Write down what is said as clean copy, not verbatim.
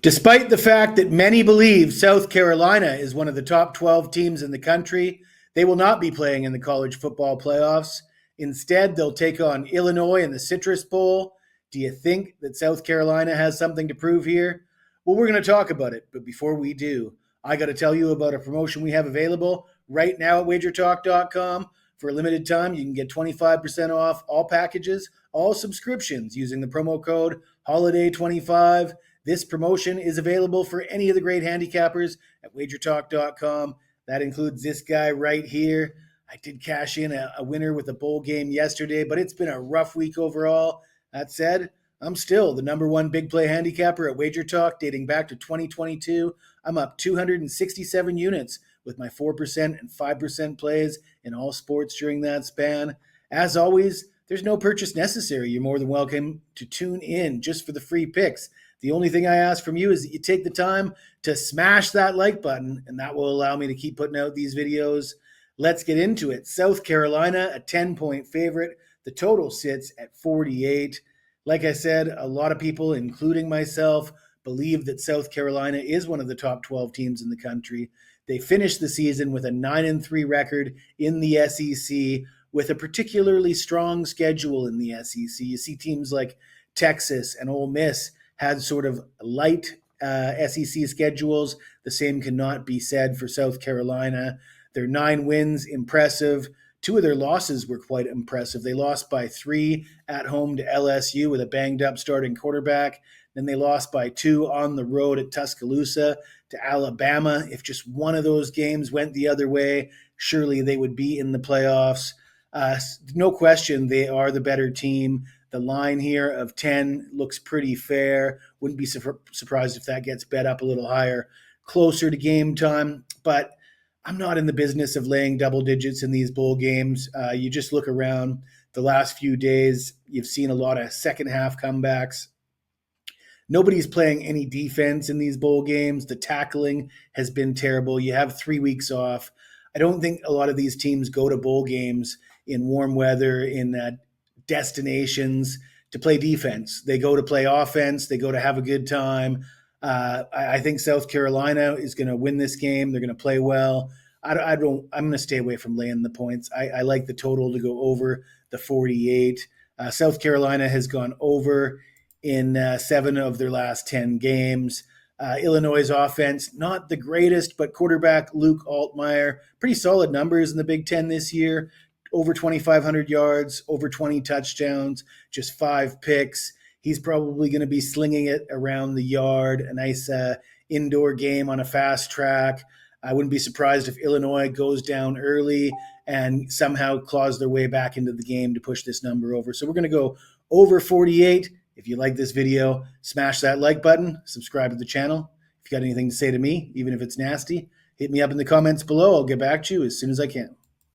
Despite the fact that many believe South Carolina is one of the top 12 teams in the country, they will not be playing in the college football playoffs. Instead, they'll take on Illinois in the Citrus Bowl. Do you think that South Carolina has something to prove here? Well, we're going to talk about it, but before we do, I got to tell you about a promotion we have available right now at wagertalk.com. For a limited time, you can get 25% off all packages, all subscriptions using the promo code HOLIDAY25. This promotion is available for any of the great handicappers at wagertalk.com. That includes this guy right here. I did cash in a winner with a bowl game yesterday, but it's been a rough week overall. That said, I'm still the number one big play handicapper at WagerTalk dating back to 2022. I'm up 267 units with my 4% and 5% plays in all sports during that span. As always, there's no purchase necessary. You're more than welcome to tune in just for the free picks. The only thing I ask from you is that you take the time to smash that like button, and that will allow me to keep putting out these videos. Let's get into it. South Carolina, a 10-point favorite. The total sits at 48. Like I said, a lot of people, including myself, believe that South Carolina is one of the top 12 teams in the country. They finished the season with a 9-3 record in the SEC, with a particularly strong schedule in the SEC. You see teams like Texas and Ole Miss had sort of light SEC schedules. The same cannot be said for South Carolina. Their 9 wins, impressive. 2 of their losses were quite impressive. They lost by 3 at home to LSU with a banged-up starting quarterback. Then they lost by 2 on the road at Tuscaloosa to Alabama. If just one of those games went the other way, surely they would be in the playoffs. No question, they are the better team. The line here of 10 looks pretty fair. Wouldn't be surprised if that gets bet up a little higher closer to game time. But I'm not in the business of laying double digits in these bowl games. You just look around the last few days, you've seen a lot of second half comebacks. Nobody's playing any defense in these bowl games. The tackling has been terrible. You have 3 weeks off. I don't think a lot of these teams go to bowl games in warm weather, in destinations to play defense. They go to play offense. They go to have a good time. I think South Carolina is going to win this game. They're going to play well. I'm going to stay away from laying the points. I like the total to go over the 48. South Carolina has gone over in 7 of their last 10 games. Illinois' offense, not the greatest, but quarterback Luke Altmaier, pretty solid numbers in the Big Ten this year. Over 2,500 yards, over 20 touchdowns, just 5 picks. He's probably going to be slinging it around the yard, a nice indoor game on a fast track. I wouldn't be surprised if Illinois goes down early and somehow claws their way back into the game to push this number over. So we're going to go over 48. If you like this video, smash that like button, subscribe to the channel. If you got anything to say to me, even if it's nasty, hit me up in the comments below. I'll get back to you as soon as I can.